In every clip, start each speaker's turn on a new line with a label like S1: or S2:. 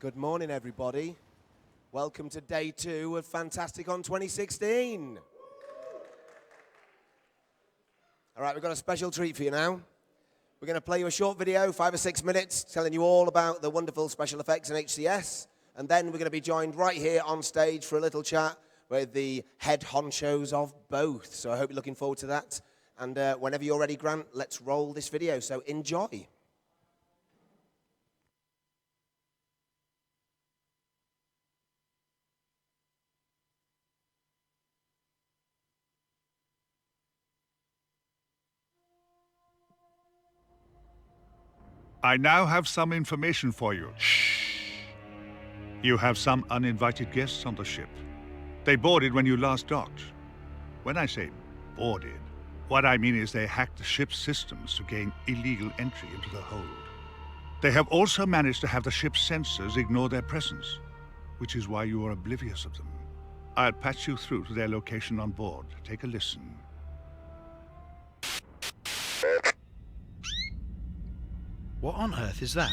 S1: Good morning, everybody. Welcome to day 2 of Fantasticon 2016. All right, we've got a special treat for you now. We're going to play you a short video, 5 or 6 minutes, telling you all about the wonderful special effects in HCS. And then we're going to be joined right here on stage for a little chat with the head honchos of both. So I hope you're looking forward to that. And whenever you're ready, Grant, let's roll this video. So enjoy.
S2: I now have some information for you. Shh. You have some uninvited guests on the ship. They boarded when you last docked. When I say boarded, what I mean is they hacked the ship's systems to gain illegal entry into the hold. They have also managed to have the ship's sensors ignore their presence, which is why you are oblivious of them. I'll patch you through to their location on board. Take a listen.
S3: What on earth is that?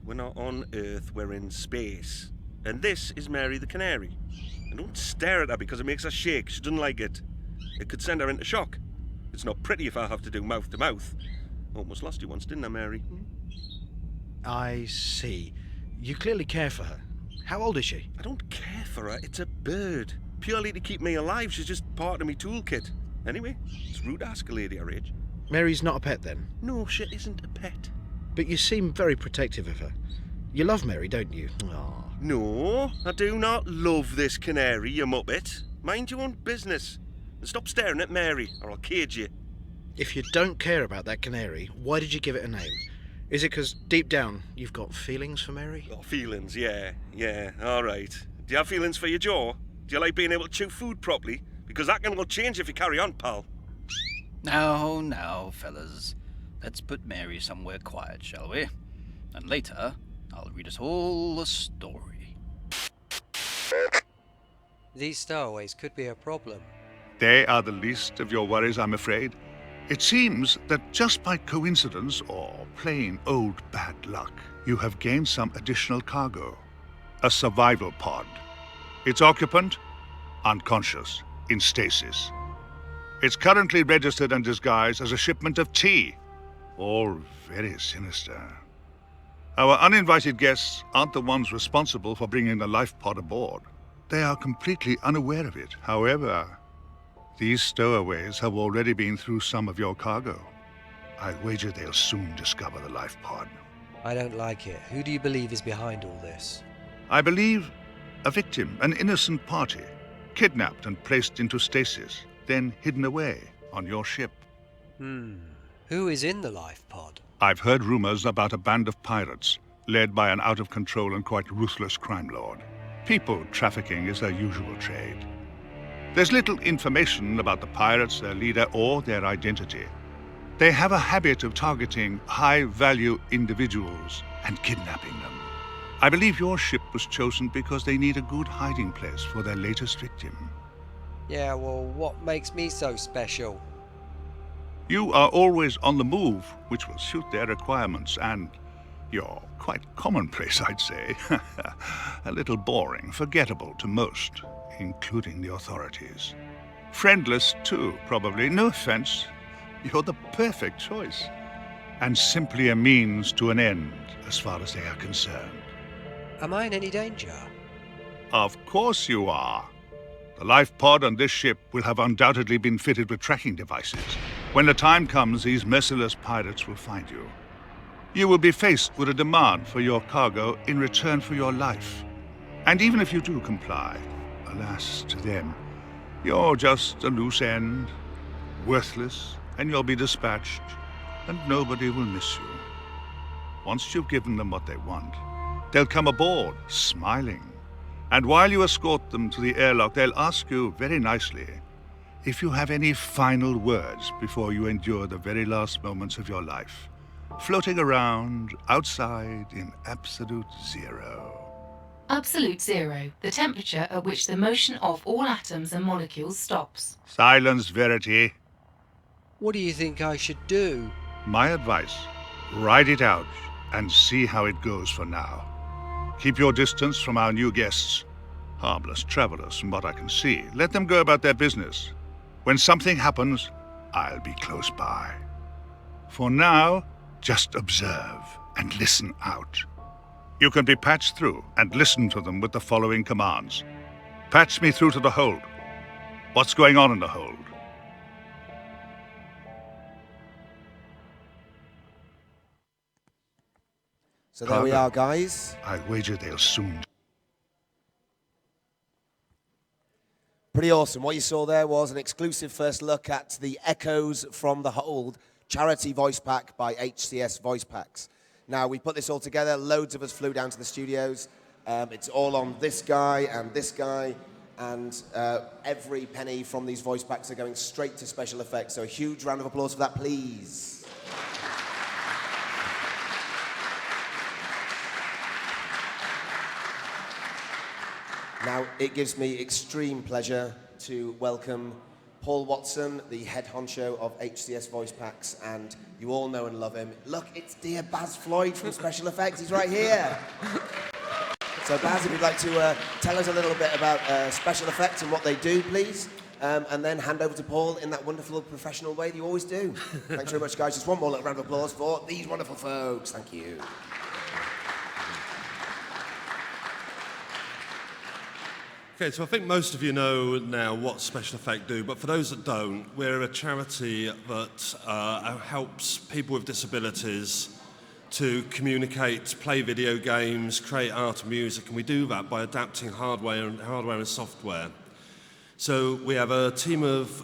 S4: We're not on Earth, we're in space. And this is Mary the Canary. And don't stare at her because it makes her shake. She doesn't like it. It could send her into shock. It's not pretty if I have to do mouth to mouth. Almost lost you once, didn't I, Mary?
S3: I see. You clearly care for her. How old is she?
S4: I don't care for her. It's a bird. Purely to keep me alive. She's just part of my toolkit. Anyway, it's rude to ask a lady her age.
S3: Mary's not a pet then?
S4: No, she isn't a pet.
S3: But you seem very protective of her. You love Mary, don't you? Aww.
S4: No, I do not love this canary, you muppet. Mind your own business. And stop staring at Mary, or I'll cage you.
S3: If you don't care about that canary, why did you give it a name? Is it because deep down you've got feelings for Mary?
S4: Oh, feelings, yeah, all right. Do you have feelings for your jaw? Do you like being able to chew food properly? Because that will change if you carry on, pal.
S5: Now, fellas. Let's put Mary somewhere quiet, shall we? And later, I'll read us all a story.
S6: These stowaways could be a problem.
S2: They are the least of your worries, I'm afraid. It seems that just by coincidence, or plain old bad luck, you have gained some additional cargo. A survival pod. Its occupant, unconscious, in stasis. It's currently registered and disguised as a shipment of tea. All very sinister. Our uninvited guests aren't the ones responsible for bringing the life pod aboard. They are completely unaware of it. However, these stowaways have already been through some of your cargo. I wager they'll soon discover the life pod.
S6: I don't like it. Who do you believe is behind all this?
S2: I believe a victim, an innocent party, kidnapped and placed into stasis, then hidden away on your ship.
S6: Who is in the life pod?
S2: I've heard rumors about a band of pirates, led by an out-of-control and quite ruthless crime lord. People trafficking is their usual trade. There's little information about the pirates, their leader, or their identity. They have a habit of targeting high-value individuals and kidnapping them. I believe your ship was chosen because they need a good hiding place for their latest victim.
S6: Yeah, well, what makes me so special?
S2: You are always on the move, which will suit their requirements, and you're quite commonplace, I'd say. A little boring, forgettable to most, including the authorities. Friendless, too, probably. No offense. You're the perfect choice. And simply a means to an end, as far as they are concerned.
S6: Am I in any danger?
S2: Of course you are. The life pod on this ship will have undoubtedly been fitted with tracking devices. When the time comes, these merciless pirates will find you. You will be faced with a demand for your cargo in return for your life. And even if you do comply, alas, to them, you're just a loose end, worthless, and you'll be dispatched, and nobody will miss you. Once you've given them what they want, they'll come aboard, smiling. And while you escort them to the airlock, they'll ask you very nicely if you have any final words before you endure the very last moments of your life, floating around outside in absolute zero.
S7: Absolute zero, the temperature at which the motion of all atoms and molecules stops.
S2: Silence, Verity.
S6: What do you think I should do?
S2: My advice, ride it out and see how it goes for now. Keep your distance from our new guests. Harmless travelers from what I can see. Let them go about their business. When something happens, I'll be close by. For now, just observe and listen out. You can be patched through and listen to them with the following commands. Patch me through to the hold. What's going on in the hold?
S1: So there we are, guys.
S2: I wager they'll soon.
S1: Pretty awesome. What you saw there was an exclusive first look at the Echoes from the Hold charity voice pack by HCS Voice Packs. Now, we put this all together. Loads of us flew down to the studios. It's all on this guy, and every penny from these voice packs are going straight to special effects. So a huge round of applause for that, please. Now, it gives me extreme pleasure to welcome Paul Watson, the head honcho of HCS Voice Packs, and you all know and love him. Look, it's dear Baz Floyd from Special Effects. He's right here. So, Baz, if you'd like to tell us a little bit about Special Effects and what they do, please, and then hand over to Paul in that wonderful professional way that you always do. Thanks very much, guys. Just one more little round of applause for these wonderful folks. Thank you.
S8: Okay, so I think most of you know now what Special Effect do, but for those that don't, we're a charity that helps people with disabilities to communicate, play video games, create art and music, and we do that by adapting hardware and software. So we have a team of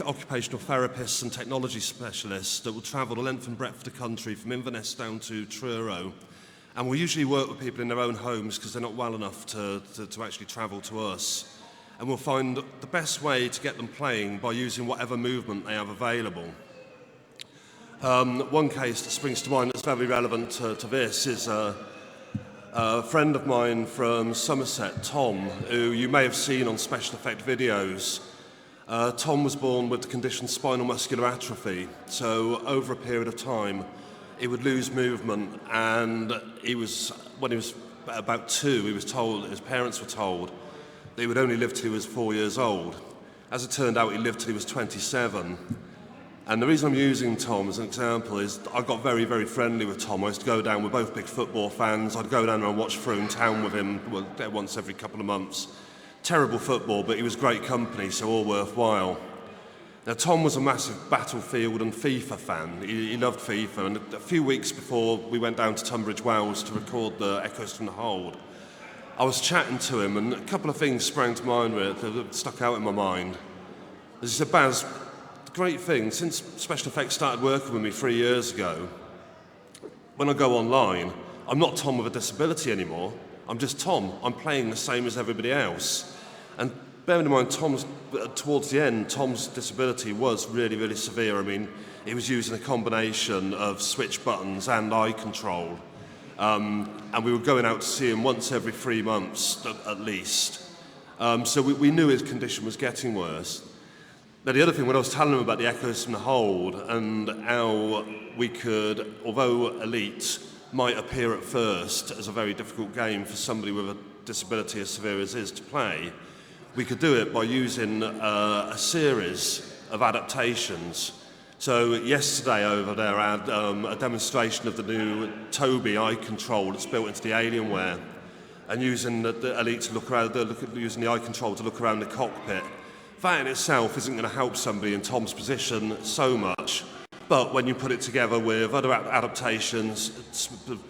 S8: occupational therapists and technology specialists that will travel the length and breadth of the country from Inverness down to Truro. And we usually work with people in their own homes because they're not well enough to actually travel to us. And we'll find the best way to get them playing by using whatever movement they have available. One case that springs to mind that's very relevant to this is a friend of mine from Somerset, Tom, who you may have seen on special effect videos. Tom was born with the condition spinal muscular atrophy, so over a period of time, he would lose movement, and when he was about 2, his parents were told that he would only live till he was 4 years old. As it turned out, he lived till he was 27. And the reason I'm using Tom as an example is I got very, very friendly with Tom. I used to go down, we're both big football fans. I'd go down and watch Frome Town with him once every couple of months. Terrible football, but he was great company, so all worthwhile. Now, Tom was a massive Battlefield and FIFA fan. He loved FIFA, and a few weeks before we went down to Tunbridge Wells to record the Echoes from the Hold, I was chatting to him, and a couple of things sprang to mind that stuck out in my mind. As he said, Baz, the great thing, since Special Effects started working with me 3 years ago, when I go online, I'm not Tom with a disability anymore. I'm just Tom. I'm playing the same as everybody else. And bearing in mind, towards the end, Tom's disability was really, really severe. I mean, he was using a combination of switch buttons and eye control. And we were going out to see him once every 3 months, at least. So we knew his condition was getting worse. Now, the other thing, when I was telling him about the Echoes from the Hold and how we could, although Elite might appear at first as a very difficult game for somebody with a disability as severe as his to play, we could do it by using a series of adaptations. So yesterday over there I had a demonstration of the new Toby eye control that's built into the Alienware, and using the Elite to look around, using the eye control to look around the cockpit. That in itself isn't going to help somebody in Tom's position so much, but when you put it together with other adaptations,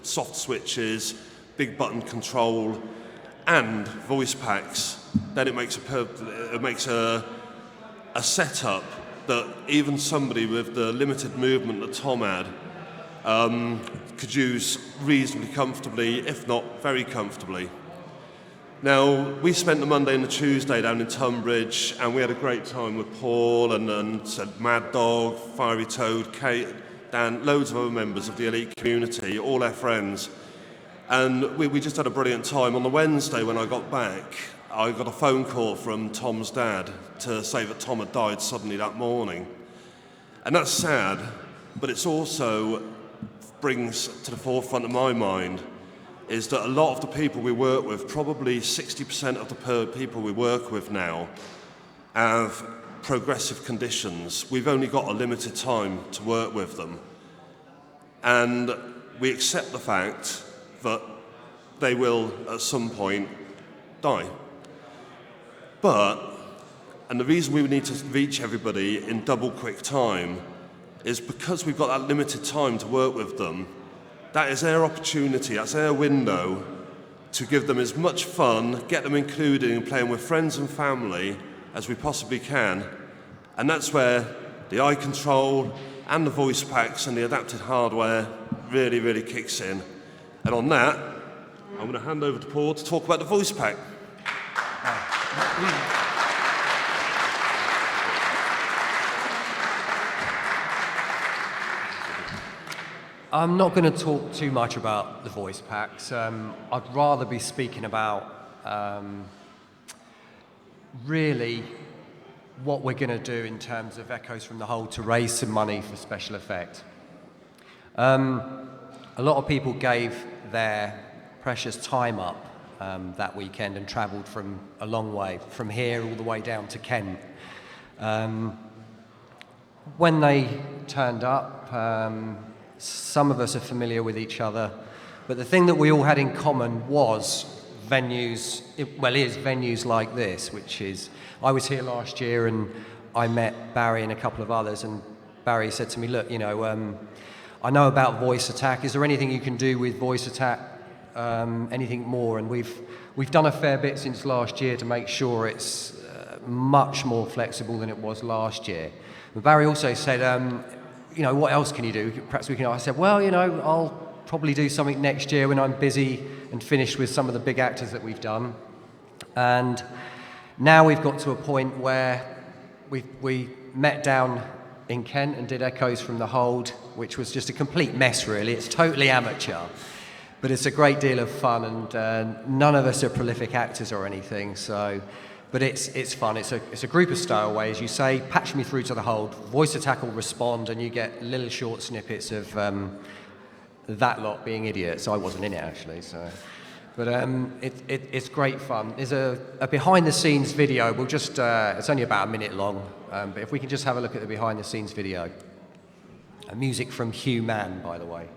S8: soft switches, big button control, and voice packs, then it makes a setup that even somebody with the limited movement that Tom had could use reasonably comfortably, if not very comfortably. Now, we spent the Monday and the Tuesday down in Tunbridge, and we had a great time with Paul and Mad Dog, Fiery Toad, Kate, Dan, loads of other members of the Elite community, all their friends. And we just had a brilliant time. On the Wednesday when I got back, I got a phone call from Tom's dad to say that Tom had died suddenly that morning. And that's sad, but it's also brings to the forefront of my mind is that a lot of the people we work with, probably 60% of the people we work with now, have progressive conditions. We've only got a limited time to work with them. And we accept the fact that they will, at some point, die. And the reason we need to reach everybody in double quick time is because we've got that limited time to work with them. That is their opportunity, that's their window to give them as much fun, get them included in playing with friends and family as we possibly can. And that's where the eye control and the voice packs and the adapted hardware really, really kicks in. And on that, I'm going to hand over to Paul to talk about the voice pack.
S6: I'm not going to talk too much about the voice packs. I'd rather be speaking about really what we're going to do in terms of Echoes from the Hold to raise some money for special effect. A lot of people gave their precious time up that weekend and travelled from a long way, from here all the way down to Kent. When they turned up, some of us are familiar with each other, but the thing that we all had in common was venues, is venues like this, which is, I was here last year and I met Barry and a couple of others, and Barry said to me, look, I know about Voice Attack, is there anything you can do with Voice Attack, anything more? And we've done a fair bit since last year to make sure it's much more flexible than it was last year. But Barry also said, what else can you do? Perhaps we can. I said, well, I'll probably do something next year when I'm busy and finished with some of the big actors that we've done. And now we've got to a point where we met down in Kent and did Echoes from the Hold, which was just a complete mess, really. It's totally amateur, but it's a great deal of fun, and none of us are prolific actors or anything, so. But it's fun. It's a group of stowaways. You say, patch me through to the Hold. Voice Attack will respond, and you get little short snippets of that lot being idiots. I wasn't in it actually, so. But it's great fun. There's a behind-the-scenes video. We'll just it's only about a minute long, but if we can just have a look at the behind-the-scenes video. Music from Hugh Mann, by the way.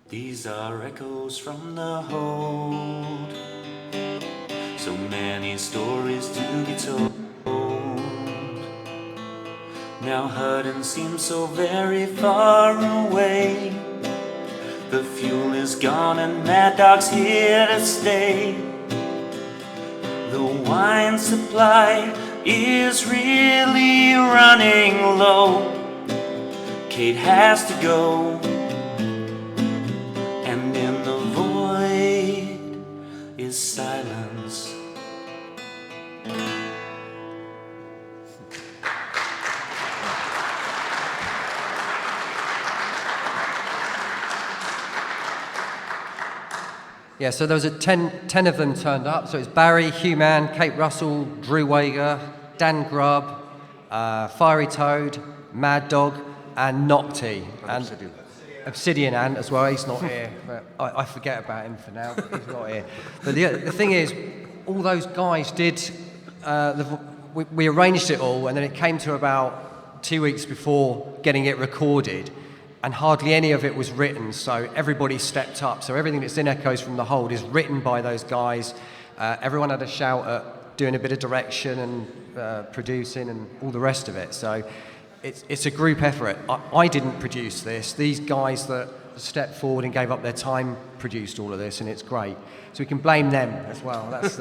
S9: These are echoes from the hold. So many stories to be told. Now Hutton seems so very far away. The fuel is gone and Mad Dog's here to stay. The wine supply is really running low. Kate has to go. Is silence.
S6: Yeah, so there was 10 of them turned up. So it's Barry, Hugh Mann, Kate Russell, Drew Wager, Dan Grubb, Fiery Toad, Mad Dog, and Nocti. And Obsidian Ant as well. He's not here, but I forget about him for now. He's not here. But the thing is, all those guys did. We arranged it all, and then it came to about 2 weeks before getting it recorded, and hardly any of it was written. So everybody stepped up. So everything that's in Echoes from the Hold is written by those guys. Everyone had a shout at doing a bit of direction and producing and all the rest of it. So. It's a group effort. I didn't produce this. These guys that stepped forward and gave up their time produced all of this, and it's great. So we can blame them as well. That's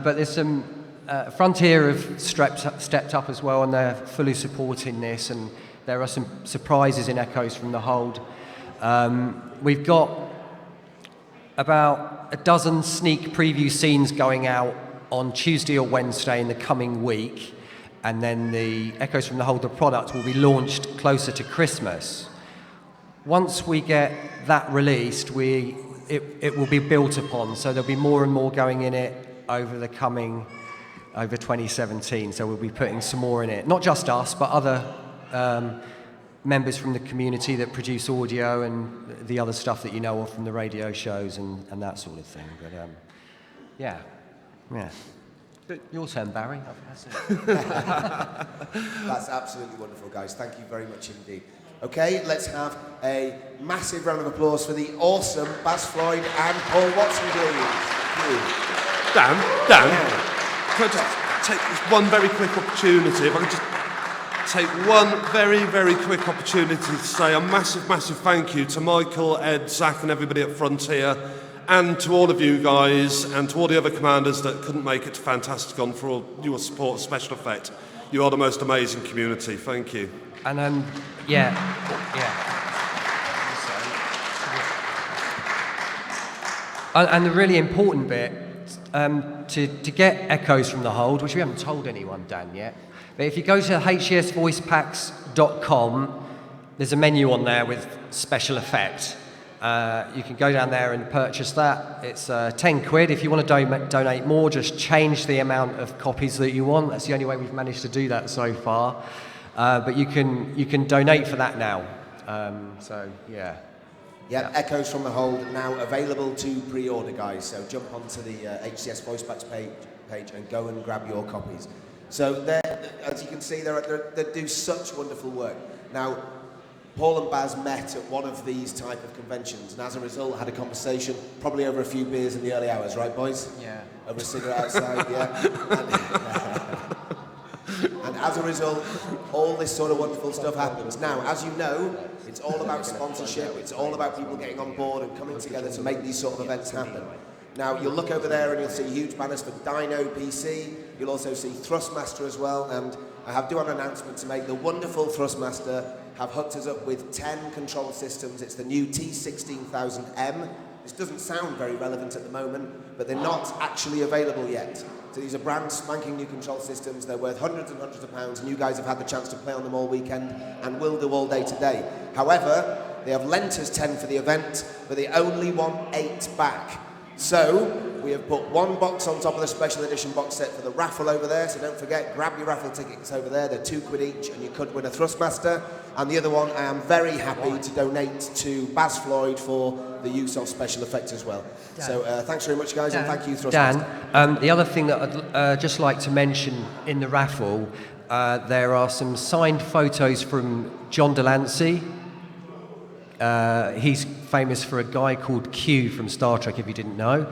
S6: but there's some Frontier have stepped up as well, and they're fully supporting this. And there are some surprises in Echoes from the Hold. We've got about a dozen sneak preview scenes going out on Tuesday or Wednesday in the coming week. And then the Echoes from the Hold, the product, will be launched closer to Christmas. Once we get that released, it will be built upon, so there'll be more and more going in it over the coming over 2017, so we'll be putting some more in it. Not just us, but other members from the community that produce audio and the other stuff that you know of from the radio shows and that sort of thing. But yeah. Your turn, Barry.
S1: That's absolutely wonderful, guys. Thank you very much indeed. Okay, let's have a massive round of applause for the awesome Baz Floyd and Paul Watson, please.
S8: Dan, can I just take this one very quick opportunity? If I could just take one very, very quick opportunity to say a massive, massive thank you to Michael, Ed, Zach and everybody at Frontier, and to all of you guys, and to all the other commanders that couldn't make it to Fantasticon for all your support of Special Effect. You are the most amazing community. Thank you.
S6: And And the really important bit, to get echoes from the hold, which we haven't told anyone, Dan, yet, but if you go to hcsvoicepacks.com, there's a menu on there with special effect. You can go down there and purchase that. It's 10 quid. If you want to donate more, just change the amount of copies that you want. That's the only way we've managed to do that so far. But you can donate for that now.
S1: Yeah, Echoes from the Hold now available to pre-order, guys. So jump onto the HCS Voice Packs page and go and grab your copies. So as you can see, they do such wonderful work. Now, Paul and Baz met at one of these type of conventions, and as a result, had a conversation, probably over a few beers in the early hours, right, boys?
S6: Yeah.
S1: Over a cigarette outside, yeah. And as a result, all this sort of wonderful stuff happens. Now, as you know, it's all about sponsorship. It's all about people getting on board and coming together to make these sort of events happen. Now, you'll look over there and you'll see huge banners for Dino PC. You'll also see Thrustmaster as well. And I do have an announcement to make. The wonderful Thrustmaster have hooked us up with 10 control systems. It's the new T16000M. This doesn't sound very relevant at the moment, but they're not actually available yet. So these are brand spanking new control systems. They're worth hundreds and hundreds of pounds, and you guys have had the chance to play on them all weekend and will do all day today. However, they have lent us 10 for the event, but they only want 8 back. So we have put one box on top of the special edition box set for the raffle over there. So don't forget, grab your raffle tickets over there. They're £2 each, and you could win a Thrustmaster. And the other one, I am very happy to donate to Baz Floyd for the use of special effects as well. Dan. So thanks very much, guys, and thank you, Thrustmaster.
S6: Dan, the other thing that I'd just like to mention in the raffle, there are some signed photos from John Delancey. He's famous for a guy called Q from Star Trek, if you didn't know.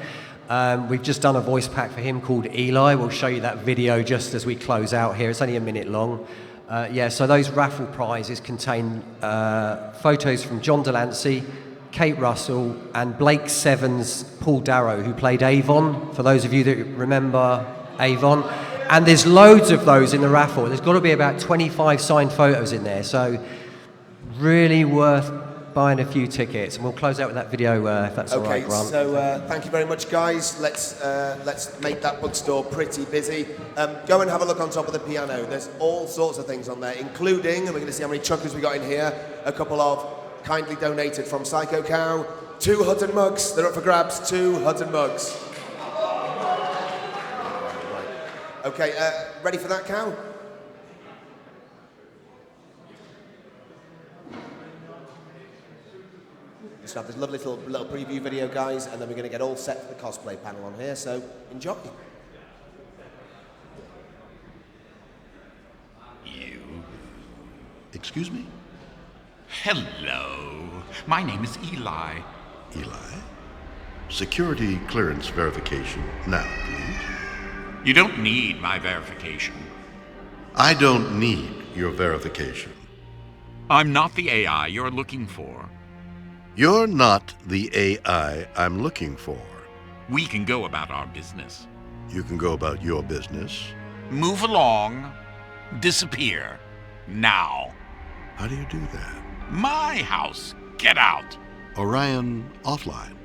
S6: We've just done a voice pack for him called Eli. We'll show you that video just as we close out here. It's only a minute long. So those raffle prizes contain photos from John Delancey, Kate Russell, and Blake Seven's Paul Darrow, who played Avon, for those of you that remember Avon. And there's loads of those in the raffle. There's got to be about 25 signed photos in there, so really worth buying a few tickets, and we'll close out with that video if that's all right, Grant.
S1: So thank you very much, guys. Let's make that bookstore pretty busy. Go and have a look on top of the piano. There's all sorts of things on there, including, and we're going to see how many chuckers we got in here, a couple of kindly donated from Psycho Cow, 2 Hutton mugs. They're up for grabs, 2 Hutton mugs. Okay, ready for that, Cow? Just have this lovely little preview video, guys, and then we're going to get all set for the cosplay panel on here, so enjoy.
S10: You. Excuse me? Hello. My name is Eli.
S11: Eli? Security clearance verification. Now, please.
S10: You don't need my verification.
S11: I don't need your verification.
S10: I'm not the AI you're looking for.
S11: You're not the AI I'm looking for.
S10: We can go about our business.
S11: You can go about your business.
S10: Move along. Disappear. Now.
S11: How do you do that?
S10: My house. Get out.
S11: Orion offline.